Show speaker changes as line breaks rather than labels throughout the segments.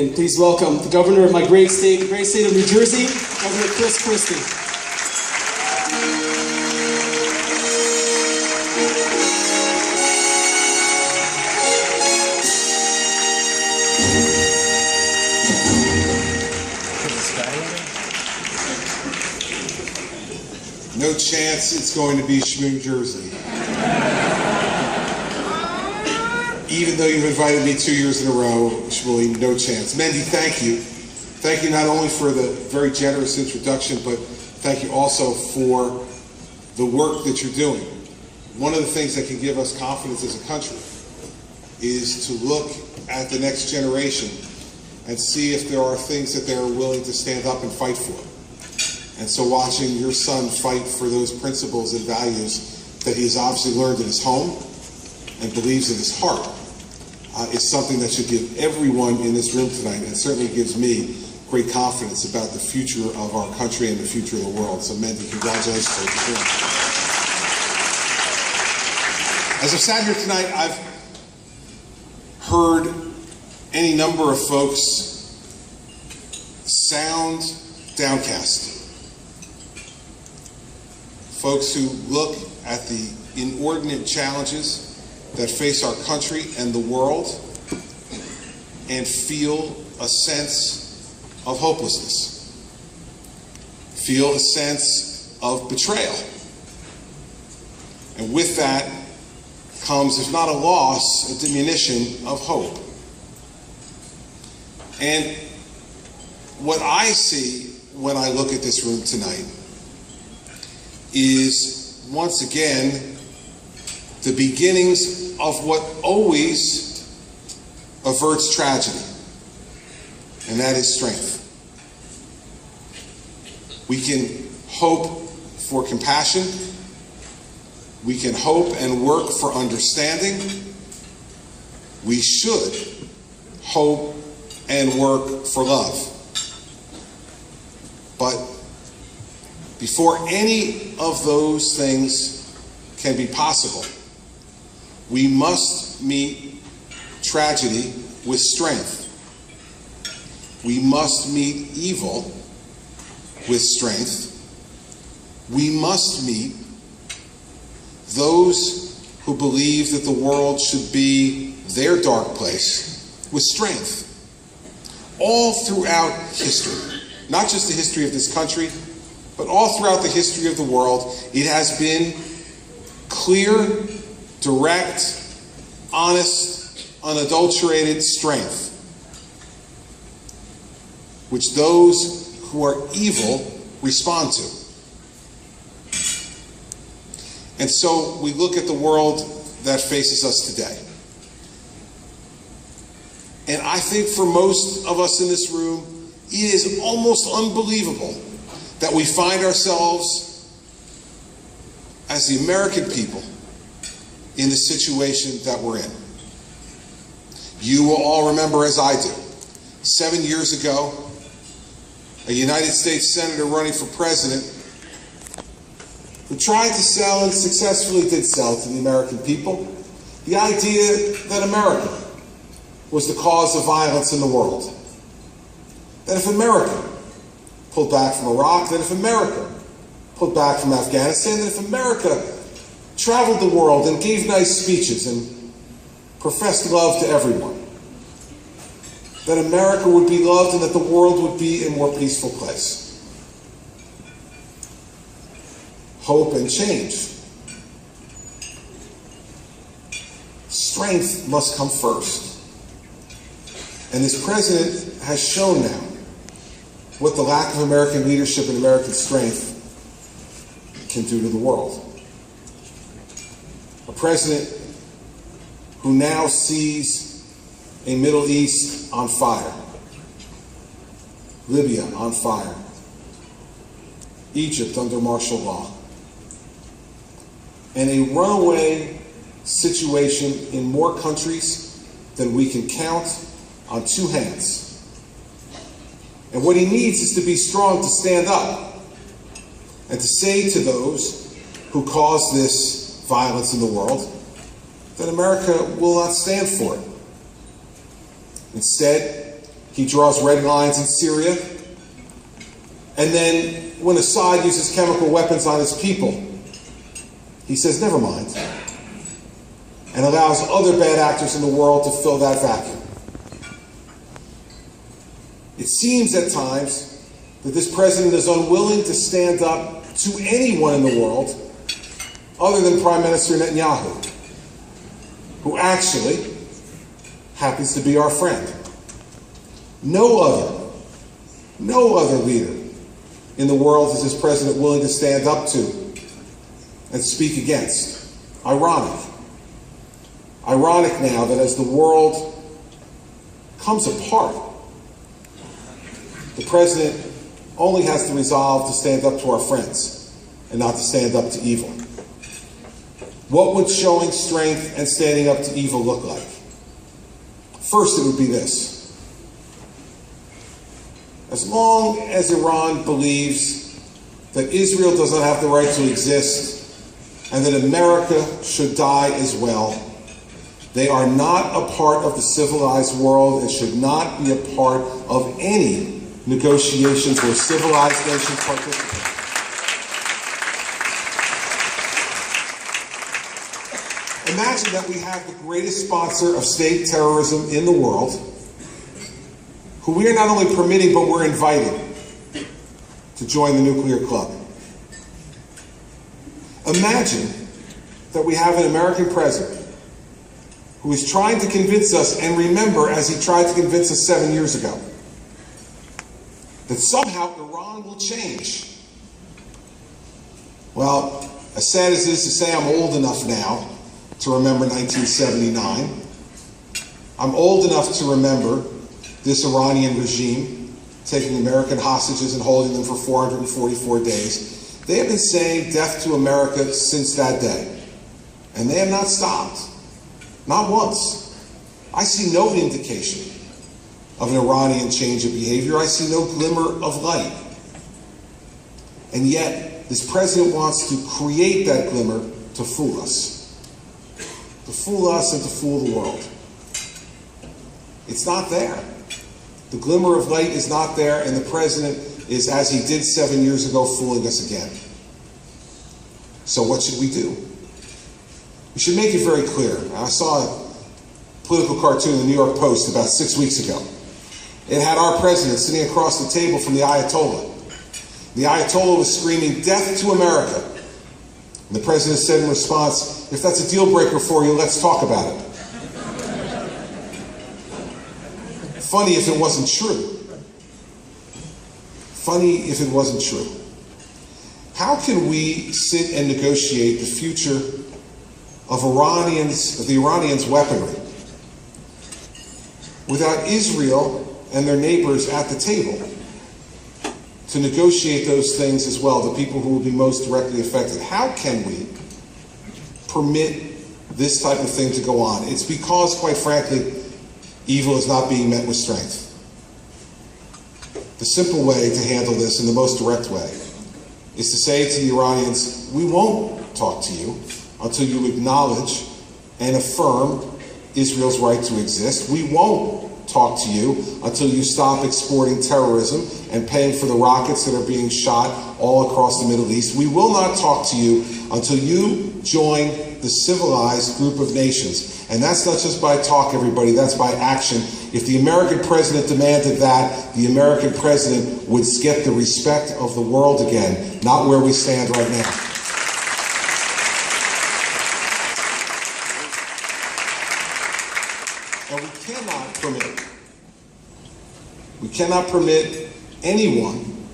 And please welcome the governor of my great state, the great state of New Jersey, Governor Christie.
No chance it's going to be New Jersey. Even though you've invited me 2 years in a row, Shmuley, no chance. Mendy, thank you. Thank you not only for the very generous introduction, but thank you also for the work that you're doing. One of the things that can give us confidence as a country is to look at the next generation and see if there are things that they're willing to stand up and fight for. And so watching your son fight for those principles and values that he has obviously learned in his home and believes in his heart is something that should give everyone in this room tonight, and certainly gives me great confidence about the future of our country and the future of the world. So Mendy, congratulations. As I've sat here tonight, I've heard any number of folks sound downcast. Folks who look at the inordinate challenges that face our country and the world and feel a sense of hopelessness, feel a sense of betrayal. And with that comes, if not a loss, a diminution of hope. And what I see when I look at this room tonight is, once again, the beginnings of what always averts tragedy, and that is strength. We can hope for compassion. We can hope and work for understanding. We should hope and work for love. But before any of those things can be possible, we must meet tragedy with strength. We must meet evil with strength. We must meet those who believe that the world should be their dark place with strength. All throughout history, not just the history of this country, but all throughout the history of the world, it has been clear, direct, honest, unadulterated strength, which those who are evil respond to. And so we look at the world that faces us today. And I think for most of us in this room, it is almost unbelievable that we find ourselves as the American people in the situation that we're in. You will all remember, as I do, 7 years ago, a United States Senator running for president who tried to sell, and successfully did sell to the American people, the idea that America was the cause of violence in the world. That if America pulled back from Iraq, that if America pulled back from Afghanistan, that if America traveled the world and gave nice speeches and professed love to everyone, that America would be loved and that the world would be a more peaceful place. Hope and change. Strength must come first. And this president has shown now what the lack of American leadership and American strength can do to the world. A president who now sees a Middle East on fire, Libya on fire, Egypt under martial law, and a runaway situation in more countries than we can count on two hands. And what he needs is to be strong, to stand up and to say to those who cause this violence in the world that America will not stand for it. Instead, He draws red lines in Syria. And then when Assad uses chemical weapons on his people, he says, never mind, and allows other bad actors in the world to fill that vacuum. It seems at times that this president is unwilling to stand up to anyone in the world other than Prime Minister Netanyahu, who actually happens to be our friend. No other leader in the world is this president willing to stand up to and speak against. Ironic now that as the world comes apart, the president only has to resolve to stand up to our friends and not to stand up to evil. What would showing strength and standing up to evil look like? First, it would be this. As long as Iran believes that Israel does not have the right to exist and that America should die as well, they are not a part of the civilized world and should not be a part of any negotiations where civilized nations participate. Imagine that we have the greatest sponsor of state terrorism in the world, who we are not only permitting, but we're inviting to join the nuclear club. Imagine that we have an American president who is trying to convince us, and remember, as he tried to convince us 7 years ago, that somehow Iran will change. Well, as sad as it is to say, I'm old enough now to remember 1979. I'm old enough to remember this Iranian regime taking American hostages and holding them for 444 days. They have been saying death to America since that day. And they have not stopped. Not once. I see no indication of an Iranian change of behavior. I see no glimmer of light. And yet, this president wants to create that glimmer to fool us. To fool us and to fool the world. It's not there. The glimmer of light is not there, and the president is, as he did 7 years ago, fooling us again. So what should we do? We should make it very clear. I saw a political cartoon in the New York Post about 6 weeks ago. It had our president sitting across the table from the Ayatollah. The Ayatollah was screaming, "Death to America." And the president said in response, "If that's a deal breaker for you, let's talk about it." Funny if it wasn't true. Funny if it wasn't true. How can we sit and negotiate the future of the Iranians' weaponry without Israel and their neighbors at the table to negotiate those things as well, the people who will be most directly affected? How can we permit this type of thing to go on? It's because, quite frankly, evil is not being met with strength. The simple way to handle this, in the most direct way, is to say to the Iranians, we won't talk to you until you acknowledge and affirm Israel's right to exist. We won't talk to you until you stop exporting terrorism and paying for the rockets that are being shot all across the Middle East. We will not talk to you until you join the civilized group of nations. And that's not just by talk, everybody, that's by action. If the American president demanded that, the American president would get the respect of the world again, not where we stand right now. And we cannot permit anyone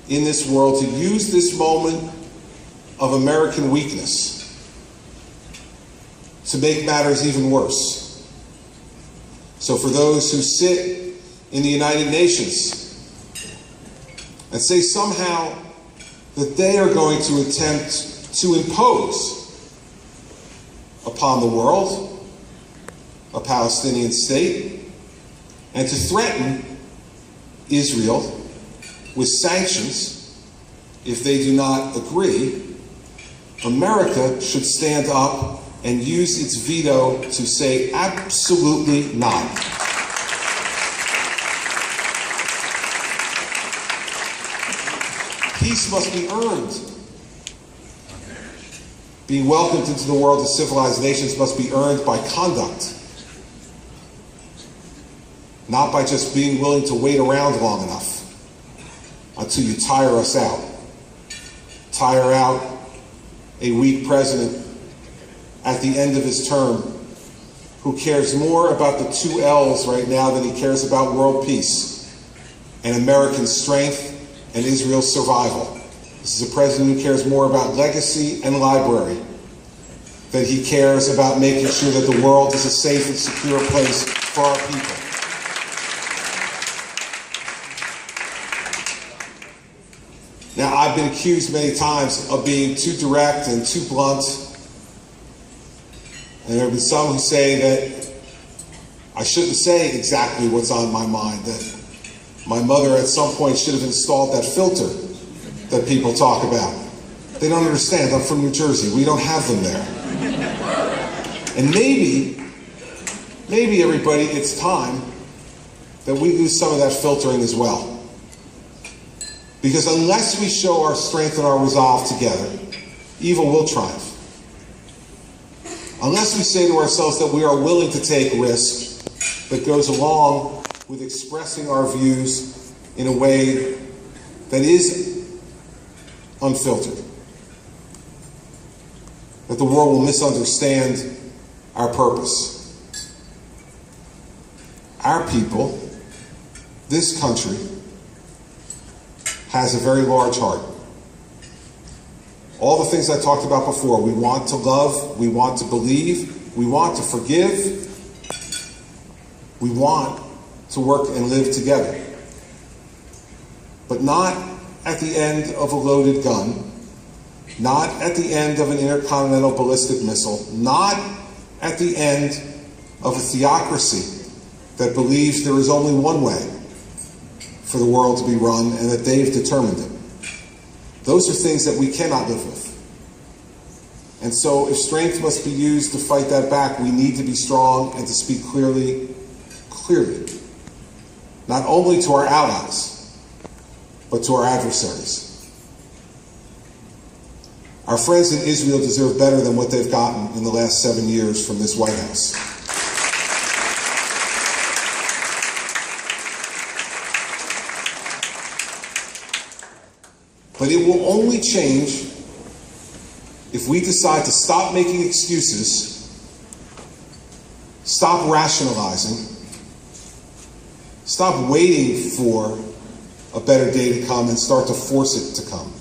in this world to use this moment of American weakness to make matters even worse. So for those who sit in the United Nations and say somehow that they are going to attempt to impose upon the world a Palestinian state and to threaten Israel with sanctions if they do not agree, America should stand up and use its veto to say absolutely not. Peace must be earned. Being welcomed into the world of civilized nations must be earned by conduct, not by just being willing to wait around long enough until you tire us out. Tire out a weak president at the end of his term who cares more about the 2 L's right now than he cares about world peace and American strength and Israel's survival. This is a president who cares more about legacy and library than he cares about making sure that the world is a safe and secure place for our people. Now, I've been accused many times of being too direct and too blunt. And there have been some who say that I shouldn't say exactly what's on my mind, that my mother at some point should have installed that filter that people talk about. They don't understand. I'm from New Jersey. We don't have them there. And maybe everybody, it's time that we lose some of that filtering as well. Because unless we show our strength and our resolve together, evil will triumph. Unless we say to ourselves that we are willing to take risk that goes along with expressing our views in a way that is unfiltered, that the world will misunderstand our purpose. Our people, this country, has a very large heart. All the things I talked about before, we want to love, we want to believe, we want to forgive, we want to work and live together. But not at the end of a loaded gun, not at the end of an intercontinental ballistic missile, not at the end of a theocracy that believes there is only one way for the world to be run and that they've determined it. Those are things that we cannot live with. And so if strength must be used to fight that back, we need to be strong and to speak clearly, not only to our allies, but to our adversaries. Our friends in Israel deserve better than what they've gotten in the last 7 years from this White House. But it will only change if we decide to stop making excuses, stop rationalizing, stop waiting for a better day to come and start to force it to come.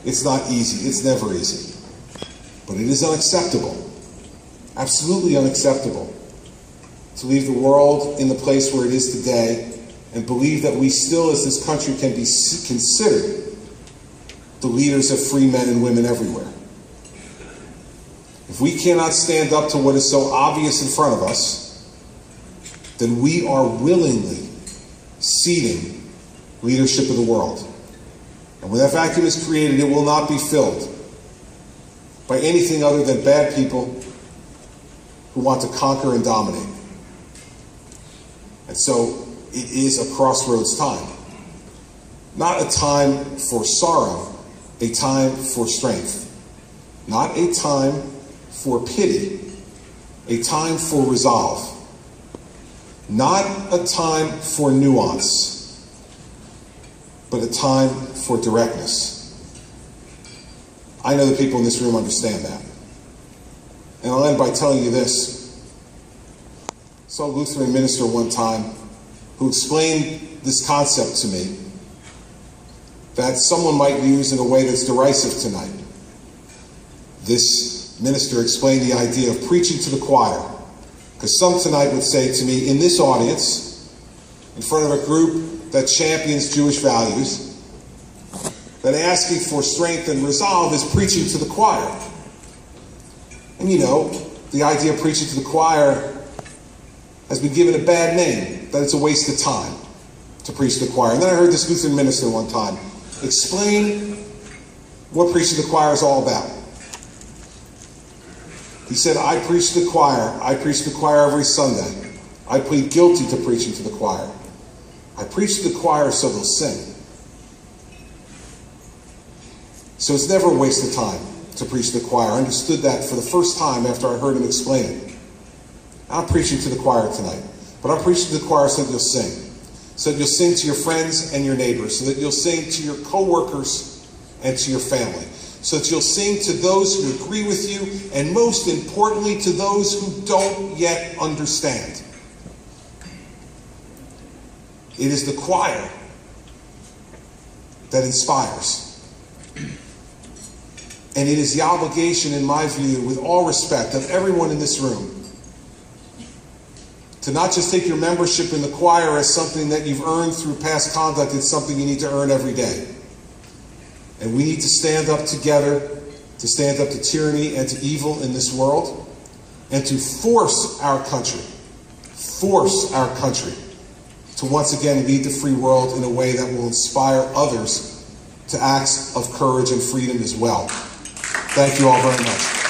It's not easy. It's never easy. But it is unacceptable, absolutely unacceptable, to leave the world in the place where it is today and believe that we still, as this country, can be considered the leaders of free men and women everywhere. If we cannot stand up to what is so obvious in front of us, then we are willingly ceding leadership of the world. And when that vacuum is created, it will not be filled by anything other than bad people who want to conquer and dominate. And so it is a crossroads time. Not a time for sorrow, a time for strength. Not a time for pity, a time for resolve. Not a time for nuance, but a time for directness. I know the people in this room understand that. And I'll end by telling you this. I saw a Lutheran minister one time who explained this concept to me that someone might use in a way that's derisive tonight. This minister explained the idea of preaching to the choir, because some tonight would say to me, in this audience, in front of a group that champions Jewish values, that asking for strength and resolve is preaching to the choir. And you know, the idea of preaching to the choir has been given a bad name, that it's a waste of time to preach to the choir. And then I heard this Lutheran minister one time explain what preaching to the choir is all about. He said, I preach to the choir. I preach to the choir every Sunday. I plead guilty to preaching to the choir. I preach to the choir so they'll sing. So it's never a waste of time to preach to the choir. I understood that for the first time after I heard him explain it. I'm preaching to the choir tonight, but I'm preaching to the choir so that you'll sing. So that you'll sing to your friends and your neighbors, so that you'll sing to your co-workers and to your family, so that you'll sing to those who agree with you, and most importantly, to those who don't yet understand. It is the choir that inspires. And it is the obligation, in my view, with all respect, of everyone in this room, to not just take your membership in the choir as something that you've earned through past conduct. It's something you need to earn every day. And we need to stand up together, to stand up to tyranny and to evil in this world, and to force our country to once again lead the free world in a way that will inspire others to acts of courage and freedom as well. Thank you all very much.